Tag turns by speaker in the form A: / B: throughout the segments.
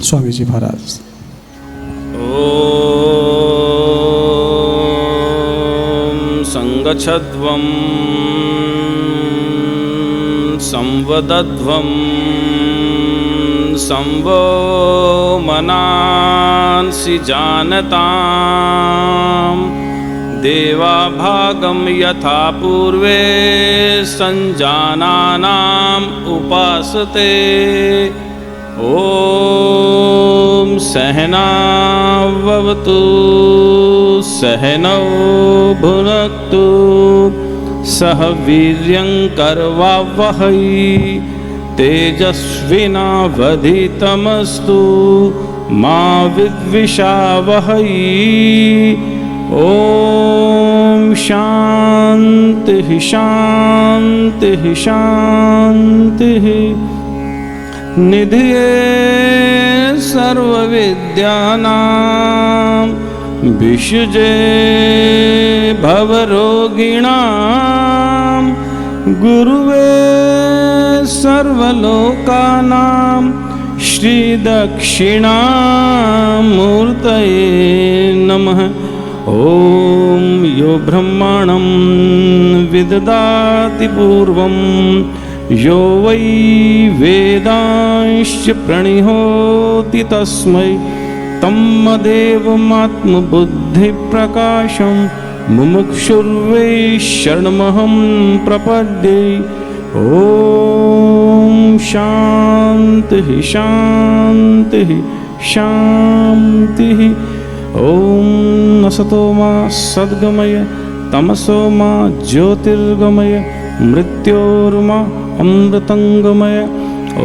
A: स्वामी जी महाराज।
B: ओम संगच्छध्वं संवदध्वं संवो मनांसि जानताम् देवा भागं यथा पूर्वे संजानानाम् उपासते। ओम सहना भवतु सहनौ भुनक्तु सह वीर्यं करवावहै तेजस्विनावधीतमस्तु मा विद्विषावहै। ओम शांति शांति शांति। निधिये सर्वविद्यानां विषजे भवरोगिणां गुरुवे सर्वलोकानां श्रीदक्षिणामूर्तये नमः। ओम यो ब्रह्माणं विददाति पूर्वं यो वै वेदांश्च प्रणिहोति तस्मै तम्मदेवमात्मबुद्धिप्रकाशं मुमुक्षुर्वै शरणमहं प्रपद्ये। ओम शांति शांति शांति। ओम असतो मा सद्गमय तमसो मा ज्योतिर्गमय मृत्योर्मा अमृतंगमय।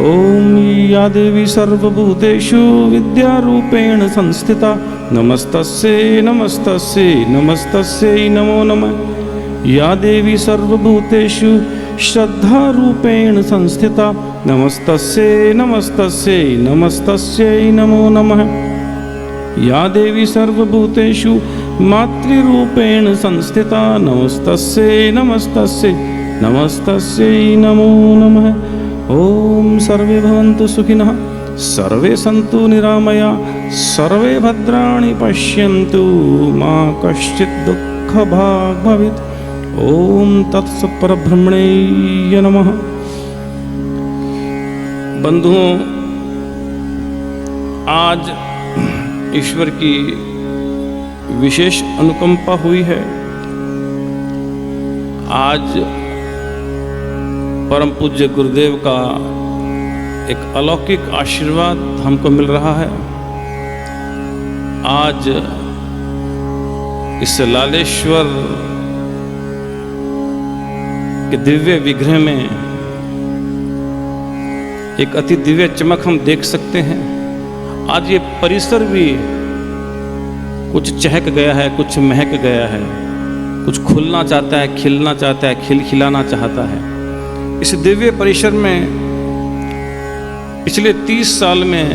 B: ओम या देवी सर्वभूतेषु विद्यारूपेण संस्थिता नमस्तस्यै नमस्तस्यै नमस्तस्यै नमो नमः। या देवी सर्वभूतेषु श्रद्धारूपेण संस्थिता नमस्तस्यै नमस्तस्यै नमस्तस्यै नमो नमः। या देवी सर्वभूतेषु मातृरूपेण संस्थिता नमस्तस्यै नमस्तस्यै नमस्तस्यै नमो नमः। ओम सर्वे भवन्तु सुखिनः सर्वे सन्तु निरामया सर्वे भद्राणि पश्यन्तु मा कश्चित् दुःखभाग् भवेत्। ओम तत्सत् परब्रह्मणे नमः। बंधुओं, आज ईश्वर की विशेष अनुकंपा हुई है। आज परम पूज्य गुरुदेव का एक अलौकिक आशीर्वाद हमको मिल रहा है। आज इस लालेश्वर के दिव्य विग्रह में एक अति दिव्य चमक हम देख सकते हैं। आज ये परिसर भी कुछ चहक गया है, कुछ महक गया है, कुछ खुलना चाहता है, खिलना चाहता है, खिलखिलाना चाहता है। इस दिव्य परिसर में पिछले 30 साल में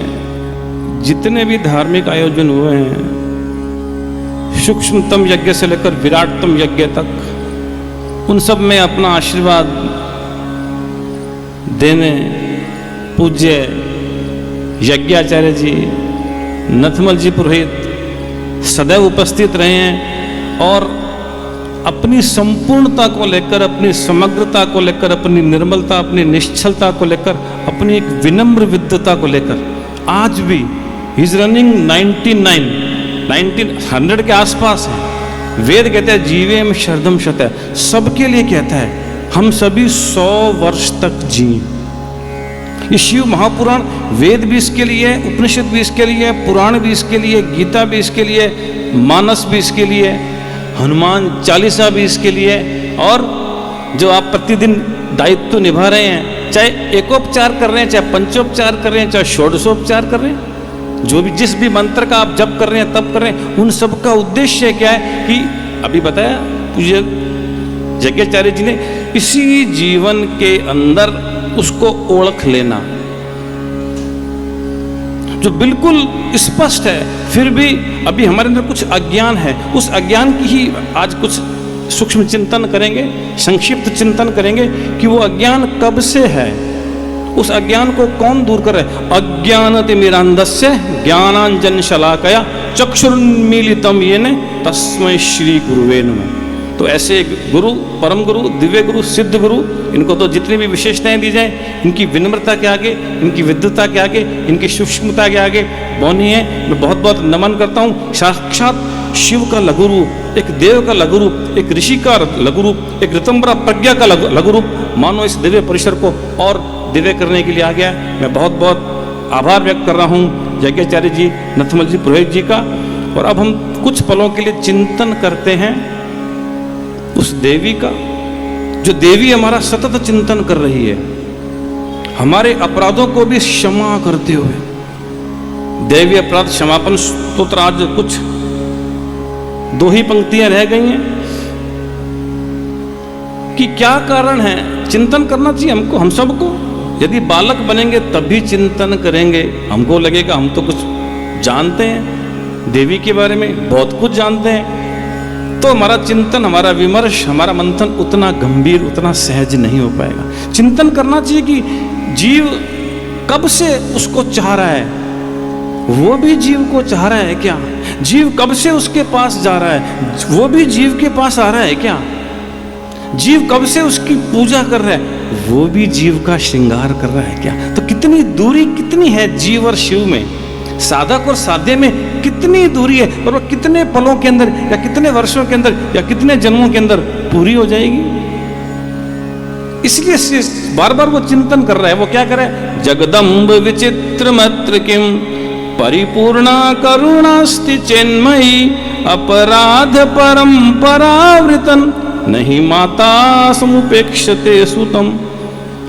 B: जितने भी धार्मिक आयोजन हुए हैं, सूक्ष्मतम यज्ञ से लेकर विराटतम यज्ञ तक, उन सब में अपना आशीर्वाद देने पूज्य यज्ञाचार्य जी, नथमल जी पुरोहित सदैव उपस्थित रहे हैं और अपनी संपूर्णता को लेकर, अपनी समग्रता को लेकर, अपनी निर्मलता, अपनी निश्चलता को लेकर, अपनी एक विनम्र विद्वता को लेकर आज भी ही इज रनिंग 1900 के आसपास है। वेद कहते हैं जीवेम शरदम शतः, सबके लिए कहता है हम सभी 100 वर्ष तक जिए। ये शिव महापुराण, वेद भी इसके लिए, उपनिषद भी इसके लिए, पुराण भी इसके लिए, गीता भी इसके लिए, मानस भी इसके लिए, हनुमान चालीसा भी इसके लिए। और जो आप प्रतिदिन दायित्व निभा रहे हैं, चाहे एकोपचार कर रहे हैं, चाहे पंचोपचार कर रहे हैं, चाहे षोडशोपचार कर रहे हैं, जो भी जिस भी मंत्र का आप जप कर रहे हैं, तब कर रहे हैं, उन सब का उद्देश्य क्या है कि अभी बताया पूज्य यज्ञाचार्य जी ने, इसी जीवन के अंदर उसको ओळख लेना जो बिल्कुल स्पष्ट है, फिर भी अभी हमारे अंदर कुछ अज्ञान है। उस अज्ञान की ही आज कुछ सूक्ष्म चिंतन करेंगे, संक्षिप्त चिंतन करेंगे कि वो अज्ञान कब से है, उस अज्ञान को कौन दूर कर रहा है? अज्ञानतिमिरान्धस्य ज्ञानांजन शलाकया चक्षुरुन्मीलितम येन तस्मै श्री गुरुवे नमः। तो ऐसे गुरु, परम गुरु, दिव्य गुरु, सिद्ध गुरु, इनको तो जितनी भी विशेषताएं दी जाए, इनकी विनम्रता के आगे, इनकी विद्वता के आगे, इनकी सूक्ष्मता के आगे बौनी है। मैं बहुत बहुत नमन करता हूँ। साक्षात शिव का लघु रूप, एक देव का लघु रूप, एक ऋषि का लघु रूप, एक ऋतंबरा प्रज्ञा का लघु रूप मानो इस दिव्य परिसर को और दिव्य करने के लिए आ गया। मैं बहुत बहुत आभार व्यक्त कर रहा हूँ यज्ञाचार्य जी, नथमल जी, पुरोहित जी का। और अब हम कुछ पलों के लिए चिंतन करते हैं उस देवी का, जो देवी हमारा सतत चिंतन कर रही है, हमारे अपराधों को भी क्षमा करते हुए। देवी अपराध क्षमापन स्तोत्र आज कुछ 2 ही पंक्तियां रह गई हैं कि क्या कारण है। चिंतन करना चाहिए हमको, हम सबको। यदि बालक बनेंगे तब भी चिंतन करेंगे। हमको लगेगा हम तो कुछ जानते हैं देवी के बारे में, बहुत कुछ जानते हैं, तो हमारा चिंतन, हमारा विमर्श, हमारा मंथन उतना गंभीर, उतना सहज नहीं हो पाएगा। चिंतन करना चाहिए कि जीव कब से उसको चाह रहा है, वो भी जीव को चाह रहा है क्या? जीव कब से उसके पास जा रहा है, वो भी जीव के पास आ रहा है क्या? जीव कब से उसकी पूजा कर रहा है, वो भी जीव का श्रृंगार कर रहा है क्या? तो कितनी दूरी, कितनी है जीव और शिव में, साधक और साध्य में कितनी दूरी है, और वो कितने पलों के अंदर या कितने वर्षों के अंदर या कितने जन्मों के अंदर पूरी हो जाएगी। इसलिए बार बार वो चिंतन कर रहा है। वो क्या कर रहा है? जगदम्ब विचित्र मत्र किम परिपूर्णा करुणास्ति चेन्मयी अपराध परंपरावृतन नहीं माता समुपेक्षते सुतम।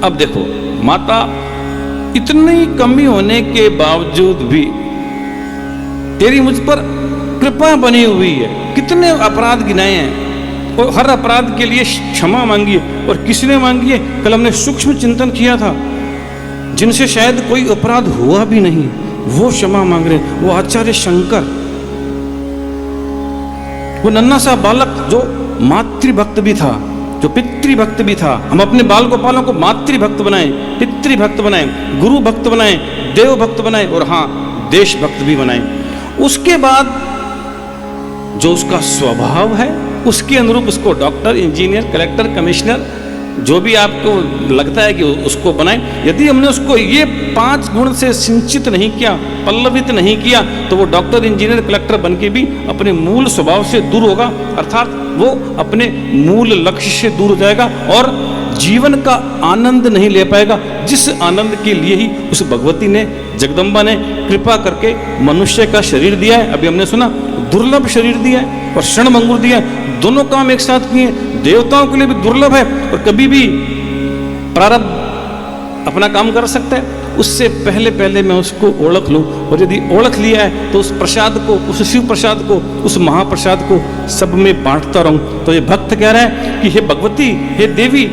B: अब देखो, माता इतनी कमी होने के बावजूद भी तेरी मुझ पर कृपा बनी हुई है। कितने अपराध गिनाए हैं और हर अपराध के लिए क्षमा मांगी है। और किसने मांगी है? कल हमने सूक्ष्म चिंतन किया था, जिनसे शायद कोई अपराध हुआ भी नहीं, वो क्षमा मांग रहे। वो आचार्य शंकर, वो नन्हा सा बालक जो मातृभक्त भी था, जो पितृभक्त भी था। हम अपने बाल गोपालों को मातृभक्त बनाए, पितृभक्त बनाए, गुरु भक्त बनाए, देव भक्त बनाए, और हाँ, देशभक्त भी बनाए। उसके बाद जो उसका स्वभाव है, उसके अनुरूप उसको डॉक्टर, इंजीनियर, कलेक्टर, कमिश्नर, जो भी आपको लगता है कि उसको बनाए। यदि हमने उसको ये 5 गुण से सिंचित नहीं किया, पल्लवित नहीं किया, तो वो डॉक्टर, इंजीनियर, कलेक्टर बन के भी अपने मूल स्वभाव से दूर होगा, अर्थात वो अपने मूल लक्ष्य से दूर हो जाएगा और जीवन का आनंद नहीं ले पाएगा, जिस आनंद के लिए ही उस भगवती ने, जगदम्बा ने कृपा करके मनुष्य का शरीर दिया है। अभी हमने सुना, दुर्लभ शरीर दिया है और क्षणभंगुर दिया है। दोनों काम एक साथ किए। देवताओं के लिए भी दुर्लभ है और कभी भी प्रारब्ध अपना काम कर सकता है। उससे पहले पहले मैं उसको ओळख लूं, और यदि ओळख लिया है तो उस प्रसाद को, उस शिव प्रसाद को, उस महाप्रसाद को सब में बांटता रहूं। तो ये भक्त कह रहा है कि हे भगवती, हे देवी,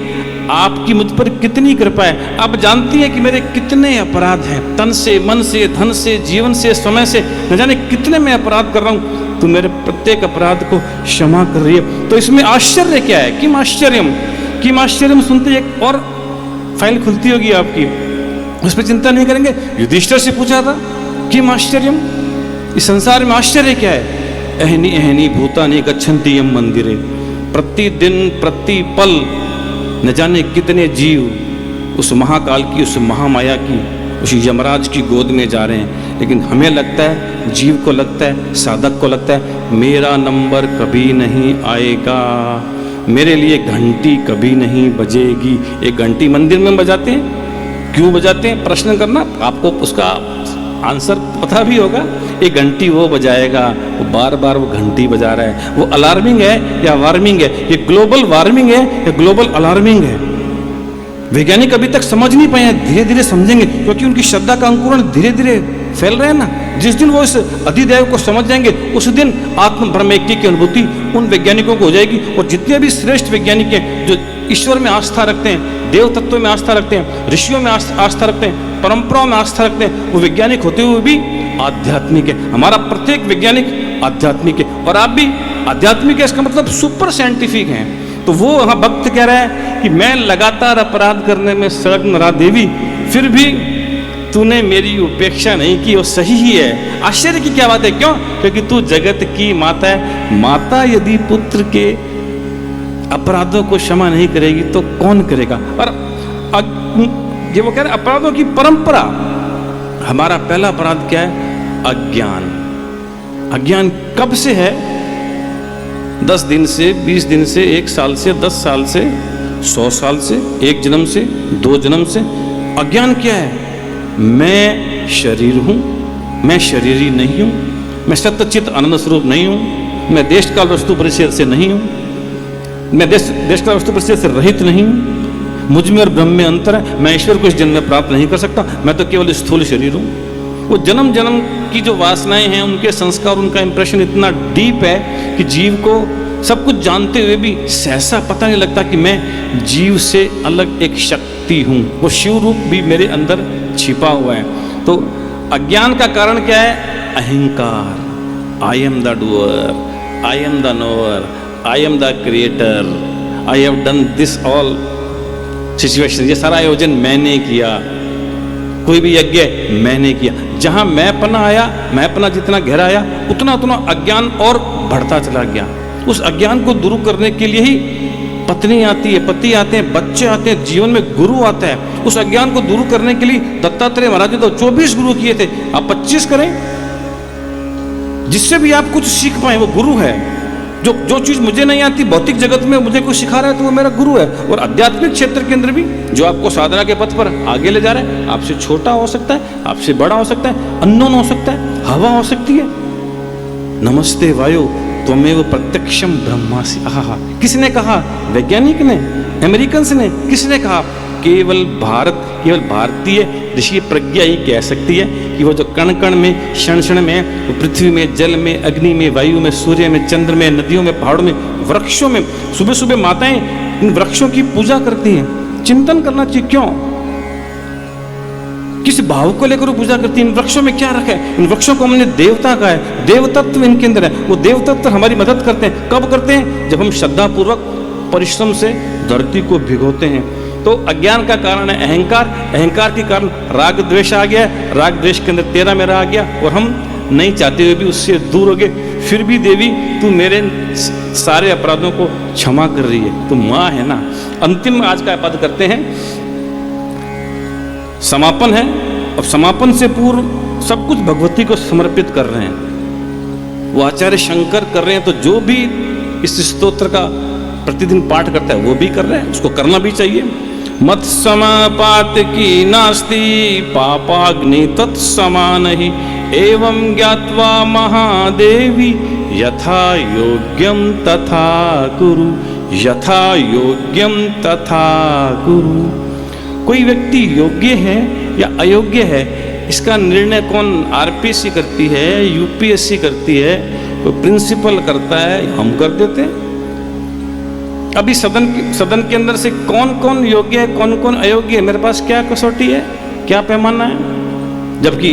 B: आपकी मुझ पर कितनी कृपा है। आप जानती हैं कि मेरे कितने अपराध हैं, तन से, मन से, धन से, जीवन से, समय से, न जाने कितने मैं अपराध कर रहा हूं। तू मेरे प्रत्येक अपराध को क्षमा कर रही है। तो इसमें आश्चर्य क्या है? किम आश्चर्यम, किम आश्चर्यम सुनते एक और फाइल खुलती होगी आपकी, उस पर चिंता नहीं करेंगे। युधिष्ठिर से पूछा था, किम आश्चर्यम, इस संसार में आश्चर्य क्या है? अहनी अहनी भूतानि गच्छन्ति यम मंदिरे, प्रतिदिन प्रति पल न जाने कितने जीव उस महाकाल की, उस महामाया की, उस यमराज की गोद में जा रहे हैं। लेकिन हमें लगता है, जीव को लगता है, साधक को लगता है, मेरा नंबर कभी नहीं आएगा, मेरे लिए घंटी कभी नहीं बजेगी। एक घंटी मंदिर में बजाते हैं, क्यों बजाते हैं? प्रश्न करना, आपको उसका आंसर पता भी होगा। एक घंटी वो बजाएगा, वो बार बार वो घंटी बजा रहा है। वो अलार्मिंग है या वार्मिंग है? ये ग्लोबल वार्मिंग है या ग्लोबल अलार्मिंग है? वैज्ञानिक अभी तक समझ नहीं पाए हैं, धीरे धीरे समझेंगे, क्योंकि उनकी श्रद्धा का अंकुरण धीरे धीरे फैल रहे हैं ना। जिस दिन वो इस अधिदेव को समझ जाएंगे, उस दिन आत्म ब्रह्मैक्य की अनुभूति उन वैज्ञानिकों को हो जाएगी। और जितने भी श्रेष्ठ वैज्ञानिक हैं, जो ईश्वर में आस्था रखते हैं, देव तत्व में आस्था रखते हैं, ऋषियों में आस्था रखते हैं, परंपराओं में आस्था रखते हैं, वो वैज्ञानिक होते हुए भी आध्यात्मिक है। हमारा प्रत्येक वैज्ञानिक आध्यात्मिक है, और आप भी आध्यात्मिक है, इसका मतलब सुपर साइंटिफिक हैं। तो वो वहाँ भक्त कह रहा है कि मैं लगातार अपराध करने में संलग्न रहा देवी, फिर भी तूने मेरी उपेक्षा नहीं की, वो सही ही है। आश्चर्य की क्या बात है, क्यों? क्योंकि तू जगत की माता है। माता यदि पुत्र के अपराधों को क्षमा नहीं करेगी तो कौन करेगा? और ये वो कह रहे अपराधों की परंपरा। हमारा पहला अपराध क्या है? अज्ञान। अज्ञान कब से है? 10 दिन से, 20 दिन से, 1 साल से, 10 साल से, 100 साल से, 1 जन्म से, 2 जन्म से। अज्ञान क्या है? मैं शरीर हूं, मैं शरीरी नहीं हूं, मैं सत्यचित आनंद स्वरूप नहीं हूं, मैं देश काल वस्तु परिचय से नहीं हूं, मैं देश काल वस्तु परिचय से रहित नहीं हूं, मुझ में और ब्रह्म में अंतर है, मैं ईश्वर को इस जन्म में प्राप्त नहीं कर सकता, मैं तो केवल स्थूल शरीर हूं। वो जन्म जन्म की जो वासनाएं हैं, उनके संस्कार, उनका इंप्रेशन इतना डीप है कि जीव को सब कुछ जानते हुए भी सहसा पता नहीं लगता कि मैं जीव से अलग एक शक्ति हूं। वो शिव रूप भी मेरे अंदर छिपा हुआ है। तो अज्ञान का कारण क्या है? अहंकार। I am the doer, I am the knower, I am the creator, I have done this all situation. ये सारा आयोजन मैंने किया, कोई भी यज्ञ मैंने किया। जहां मैंपना आया, मैंपना जितना गहरा आया, उतना उतना अज्ञान और बढ़ता चला गया। उस अज्ञान को दूर करने के लिए ही पत्नी आती है, पति आते हैं, बच्चे आते हैं, जीवन में गुरु आता है। उस अज्ञान को दूर करने के लिए दत्तात्रेय महाराज ने तो 24 गुरु किए थे, आप 25 करें। जिससे भी आप कुछ सीख पाए वो गुरु है। जो चीज मुझे नहीं आती भौतिक जगत में, मुझे कोई सिखा रहा है तो वो मेरा गुरु है। और आध्यात्मिक क्षेत्र के अंदर भी जो आपको साधना के पथ पर आगे ले जा रहा है, आपसे छोटा हो सकता है, आपसे बड़ा हो सकता है, अननोन हो सकता है, हवा हो सकती है। नमस्ते वायु त्वमेव प्रत्यक्षम ब्रह्मासि। आहा, किसने कहा? वैज्ञानिक ने, अमेरिकन ने। किसने कहा? केवल भारतीय ऋषि प्रज्ञा ही कह सकती है कि वो जो कण कण में, क्षण क्षण में, वो पृथ्वी में, जल में, अग्नि में, वायु में, सूर्य में, चंद्र में, नदियों में, पहाड़ों में, वृक्षों में, सुबह सुबह माताएं इन वृक्षों की पूजा करती हैं। चिंतन करना चाहिए, क्यों? किस भाव को लेकर वो पूजा करती है? इन वृक्षों में क्या रखा है? इन वृक्षों को हमने देवता कहा है, देवतत्व इनके अंदर है। वो देवतत्व हमारी मदद करते हैं। कब करते हैं? जब हम श्रद्धापूर्वक परिश्रम से धरती को भिगोते हैं। तो अज्ञान का कारण है अहंकार, अहंकार के कारण राग द्वेष आ गया, राग द्वेष के अंदर तेरा मेरा आ गया, और हम नहीं चाहते हुए भी उससे दूर हो गए। फिर भी देवी तू मेरे सारे अपराधों को क्षमा कर रही है, तू माँ है ना। अंतिम आज का पद करते हैं, समापन है। अब समापन से पूर्व सब कुछ भगवती को समर्पित कर रहे हैं, वो आचार्य शंकर कर रहे हैं। तो जो भी इस स्तोत्र का प्रतिदिन पाठ करता है वो भी कर रहे हैं, उसको करना भी चाहिए। मत समापात की नास्ति पापाग्नि तत्समान ही, एवं ज्ञात्वा महादेवी यथा योग्यम तथा कुरु, यथा योग्यम तथा कुरु। कोई व्यक्ति योग्य है या अयोग्य है, इसका निर्णय कौन? आरपीसी करती है, यूपीएससी करती है, कोई प्रिंसिपल करता है, हम कर देते हैं। अभी सदन के अंदर से कौन कौन योग्य है, कौन कौन अयोग्य है, मेरे पास क्या कसौटी है, क्या पैमाना है? जबकि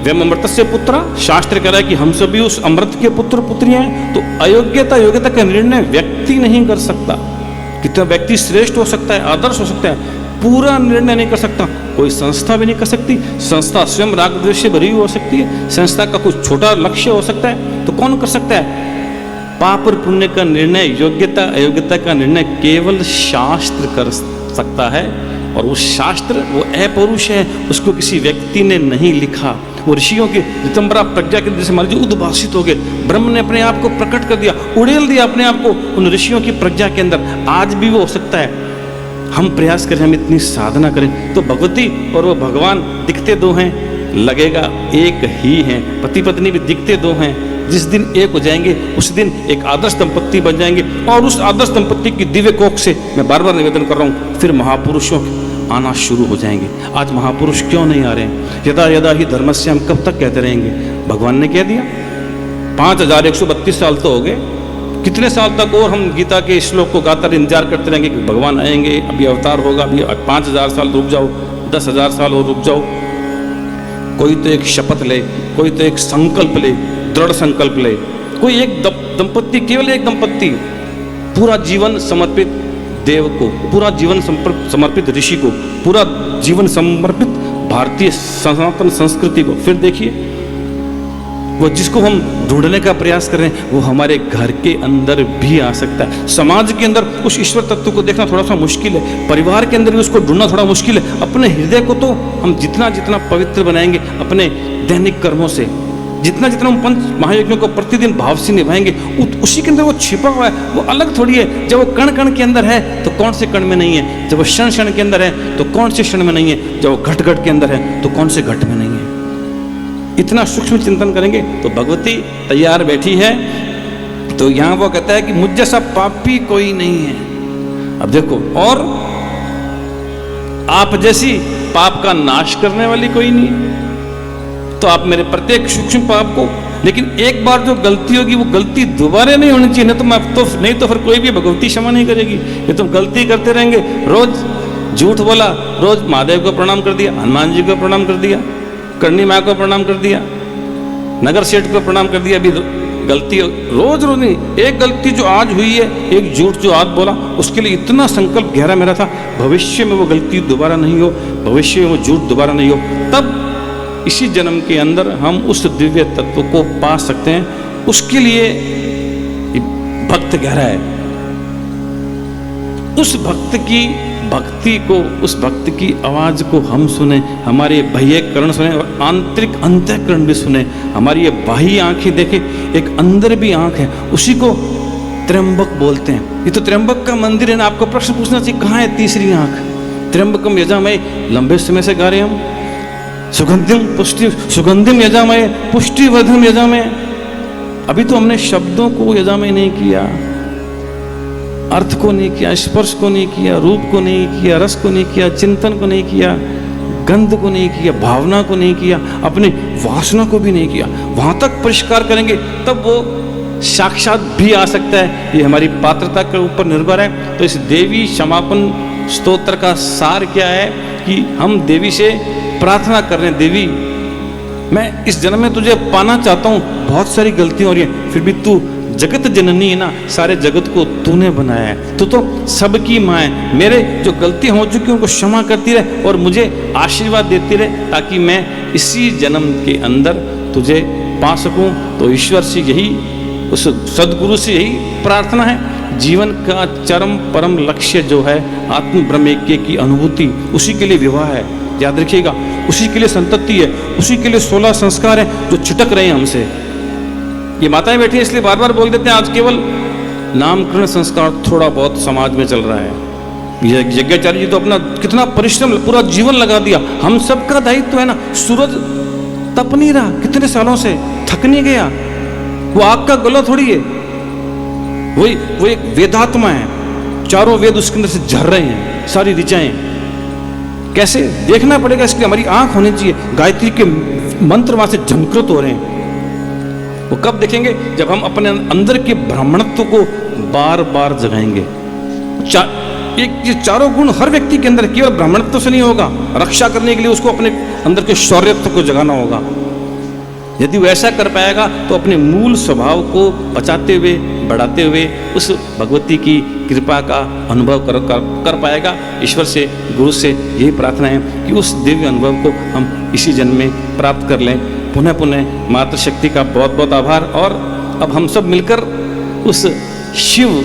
B: वयम अमृतस्य पुत्र, शास्त्र कह रहा है कि हम सभी उस अमृत के पुत्र पुत्रियां हैं। तो अयोग्यता योग्यता का निर्णय व्यक्ति नहीं कर सकता। कितना व्यक्ति श्रेष्ठ हो सकता है, आदर्श हो सकता है, पूरा निर्णय नहीं कर सकता। कोई संस्था भी नहीं कर सकती। संस्था स्वयं राग द्वेष से भरी हुई हो सकती है, संस्था का कुछ छोटा लक्ष्य हो सकता है। तो कौन कर सकता है? पाप और पुण्य का निर्णय, योग्यता अयोग्यता का निर्णय केवल शास्त्र कर सकता है। और वो शास्त्र वो अपौरुष है, उसको किसी व्यक्ति ने नहीं लिखा। वो ऋषियों की ऋतंबरा प्रज्ञा के जैसे मान लीजिए उद्भासित हो गए, ब्रह्म ने अपने आप को प्रकट कर दिया, उड़ेल दिया अपने आप को उन ऋषियों की प्रज्ञा के अंदर। आज भी वो हो सकता है। हम प्रयास करें, हम इतनी साधना करें तो भगवती और वो भगवान दिखते दो हैं, लगेगा एक ही हैं। पति पत्नी भी दिखते दो हैं, जिस दिन एक हो जाएंगे उस दिन एक आदर्श दंपत्ति बन जाएंगे। और उस आदर्श दंपत्ति की दिव्य कोख से मैं बार बार निवेदन कर रहा हूँ, फिर महापुरुषों आना शुरू हो जाएंगे। आज महापुरुष क्यों नहीं आ रहे हैं? यदा यदा ही धर्मस्य, हम कब तक कहते रहेंगे? भगवान ने कह दिया 5132 साल तो हो गए, कितने साल तक और हम गीता के श्लोक को गाकर इंतजार करते रहेंगे कि भगवान आएंगे, अभी अवतार होगा, अभी 5000 साल रुक जाओ, 10,000 साल और रुक जाओ। कोई तो एक शपथ ले, कोई तो एक संकल्प ले, दृढ़ संकल्प ले। कोई एक दंपत्ति, केवल एक दंपत्ति पूरा जीवन समर्पित देव को, पूरा जीवन समर्पित ऋषि को, पूरा जीवन समर्पित भारतीय सनातन संस्कृति को। फिर देखिए वो जिसको हम ढूंढने का प्रयास कर रहे हैं वो हमारे घर के अंदर भी आ सकता है। समाज के अंदर उस ईश्वर तत्व को देखना थोड़ा सा मुश्किल है, परिवार के अंदर भी उसको ढूंढना थोड़ा मुश्किल है। अपने हृदय को तो हम जितना जितना पवित्र बनाएंगे अपने दैनिक कर्मों से, जितना जितना हम पंच महायज्ञों को प्रतिदिन भाव से निभाएंगे, उसी के अंदर वो छिपा हुआ है, वो अलग थोड़ी है। जब वो कण कण के अंदर है तो कौन से कण में नहीं है, जब वो क्षण क्षण के अंदर है तो कौन से क्षण में नहीं है, जब वो घट घट के अंदर है तो कौन से घट में नहीं है। इतना सूक्ष्म चिंतन करेंगे तो भगवती तैयार बैठी है। तो यहां वो कहता है कि मुझ जैसा पापी कोई नहीं है। अब देखो, और आप जैसी पाप का नाश करने वाली कोई नहीं है। तो आप मेरे प्रत्येक सूक्ष्म पाप को, लेकिन एक बार जो गलती होगी वो गलती दोबारा नहीं होनी चाहिए, नहीं तो फिर कोई भी भगवती क्षमा नहीं करेगी। ये तुम गलती करते रहेंगे, रोज झूठ बोला, रोज महादेव को प्रणाम कर दिया, हनुमान जी को प्रणाम कर दिया, करणी माँ को प्रणाम कर दिया, नगर सेठ को प्रणाम कर दिया, अभी गलती रोज रोज नहीं, एक गलती जो आज हुई है, एक झूठ जो आज बोला, उसके लिए इतना संकल्प गहरा मेरा था भविष्य में वो गलती दोबारा नहीं हो, भविष्य में वो झूठ दोबारा नहीं हो। तब इसी जन्म के अंदर हम उस दिव्य तत्व को पा सकते हैं। उसके लिए भक्त गहरा है, उस भक्त की भक्ति को, उस भक्त की आवाज को हम सुने, हमारे बाह्य कर्ण सुने और आंतरिक अंतःकरण भी सुने। हमारी ये बाह्य आंखें देखे, एक अंदर भी आंख है, उसी को त्र्यंबक बोलते हैं। ये तो त्र्यंबक का मंदिर है ना। आपको प्रश्न पूछना चाहिए कहाँ है तीसरी आंख? त्र्यंबकम यजामहे, लंबे समय से गा रहे हम, सुगंधिम यजामहे पुष्टिवर्धनम यजामहे। अभी तो हमने शब्दों को यजामय नहीं किया, अर्थ को नहीं किया, स्पर्श को नहीं किया, रूप को नहीं किया, रस को नहीं किया, चिंतन को नहीं किया, गंध को नहीं किया, भावना को नहीं किया, अपनी वासना को भी नहीं किया। वहां तक परिष्कार करेंगे तब वो साक्षात भी आ सकता है। ये हमारी पात्रता के ऊपर निर्भर है। तो इस देवी क्षमापन स्तोत्र का सार क्या है कि हम देवी से प्रार्थना कर रहे हैं, देवी मैं इस जन्म में तुझे पाना चाहता हूँ, बहुत सारी गलतियां हो रही हैं, फिर भी तू जगत जननी है ना, सारे जगत को तूने बनाया है, तू तो सबकी माँ है। मेरे जो गलतियां हो चुकी हैं उनको क्षमा करती रहे और मुझे आशीर्वाद देती रहे, ताकि मैं इसी जन्म के अंदर तुझे पा सकूं। तो ईश्वर से यही, उस सदगुरु से यही प्रार्थना है। जीवन का चरम परम लक्ष्य जो है आत्म ब्रह्मैक्य की अनुभूति, उसी के लिए विवाह है, याद रखिएगा। उसी के लिए संतति है, उसी के लिए 16 संस्कार हैं जो छिटक रहे हैं हमसे। ये माताएं बैठी हैं इसलिए बार बार बोल देते हैं, आज केवल नामकरण संस्कार थोड़ा बहुत समाज में चल रहा है। यज्ञाचार्य जी तो अपना कितना परिश्रम, पूरा जीवन लगा दिया। हम सबका दायित्व है ना। सूरज तप नहीं रहा कितने सालों से, थक नहीं गया, वो आग का गोला थोड़ी है, वो एक वेदात्मा है। चारों वेद उसके अंदर से झर रहे हैं, सारी ऋचाएं। कैसे देखना पड़ेगा, इसलिए हमारी आंख होनी चाहिए। गायत्री के मंत्र वहां से झंकृत हो रहे हैं। वो कब देखेंगे? जब हम अपने अंदर के ब्राह्मणत्व को बार बार जगाएंगे। ये चारों गुण हर व्यक्ति के अंदर, केवल ब्राह्मणत्व से नहीं होगा। रक्षा करने के लिए उसको अपने अंदर के शौर्यत्व को जगाना होगा। यदि वो ऐसा कर पाएगा तो अपने मूल स्वभाव को बचाते हुए, बढ़ाते हुए उस भगवती की कृपा का अनुभव कर पाएगा। ईश्वर से, गुरु से यही प्रार्थना है कि उस दिव्य अनुभव को हम इसी जन्म में प्राप्त कर लें। पुनः पुनः मातृशक्ति का बहुत बहुत आभार। और अब हम सब मिलकर उस शिव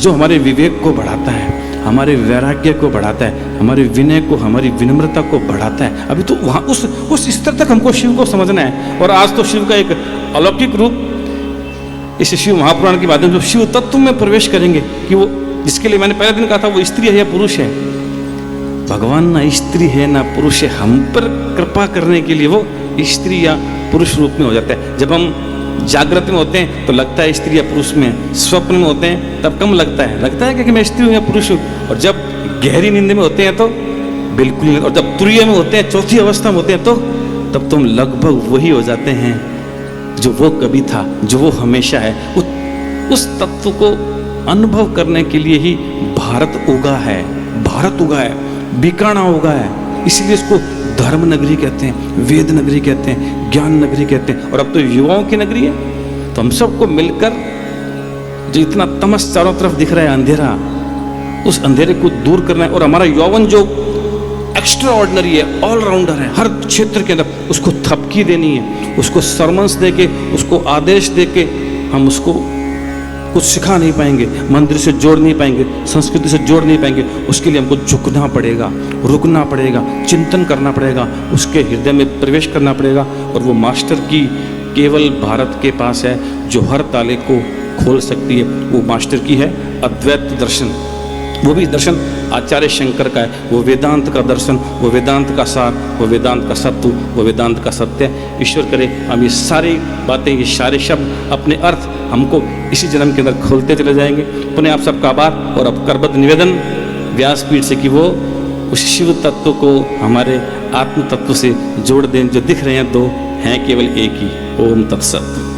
B: जो हमारे विवेक को बढ़ाता है, हमारे वैराग्य को बढ़ाता है, हमारे विनय को, हमारी विनम्रता को बढ़ाता है, अभी तो वहाँ उस स्तर तक हमको शिव को समझना है। और आज तो शिव का एक अलौकिक रूप इस शिव महापुराण के माध्यम से शिव तत्व में प्रवेश करेंगे कि वो, जिसके लिए मैंने पहले दिन कहा था, वो स्त्री है या पुरुष है। भगवान ना स्त्री है ना पुरुष है, हम पर कृपा करने के लिए वो स्त्री या पुरुष रूप में हो जाता है। जब हम जागृत में होते हैं तो लगता है स्त्री या पुरुष में, स्वप्न में होते हैं तब कम लगता है कि मैं स्त्री हूँ या पुरुष हूँ। और जब गहरी नींद में होते हैं तो बिल्कुल नहीं। और जब तुरीय में होते हैं, चौथी अवस्था में होते हैं, तो तब तुम लगभग वही हो जाते हैं जो वो कभी था, जो वो हमेशा है। उस तत्व को अनुभव करने के लिए ही भारत उगा है, बीकाणा उगा है। इसलिए इसको धर्म नगरी कहते हैं, वेद नगरी कहते हैं, ज्ञान नगरी कहते हैं। और अब तो युवाओं की नगरी है। तो हम सबको मिलकर जो इतना तमस चारों तरफ दिख रहा है, अंधेरा, उस अंधेरे को दूर करना है। और हमारा यौवन जो एक्स्ट्रा ऑर्डिनरी है, ऑलराउंडर है, हर क्षेत्र के अंदर उसको थपकी देनी है, उसको सरमन्स दे के, उसको आदेश दे के हम उसको कुछ सिखा नहीं पाएंगे, मंदिर से जोड़ नहीं पाएंगे, संस्कृति से जोड़ नहीं पाएंगे। उसके लिए हमको झुकना पड़ेगा, रुकना पड़ेगा, चिंतन करना पड़ेगा, उसके हृदय में प्रवेश करना पड़ेगा। और वो मास्टर की केवल भारत के पास है जो हर ताले को खोल सकती है। वो मास्टर की है अद्वैत दर्शन। वो भी दर्शन आचार्य शंकर का है, वो वेदांत का दर्शन, वो वेदांत का सार, वो वेदांत का सत्व, वो वेदांत का सत्य। ईश्वर करे हम ये सारी बातें, ये सारे शब्द, अपने अर्थ हमको इसी जन्म के अंदर खोलते चले जाएंगे। पुनः आप सबका आभार और अब करबद्ध निवेदन व्यासपीठ से कि वो उस शिव तत्व को हमारे आत्म तत्व से जोड़ दें। जो दिख रहे हैं दो, हैं केवल एक ही। ओम तत्सत।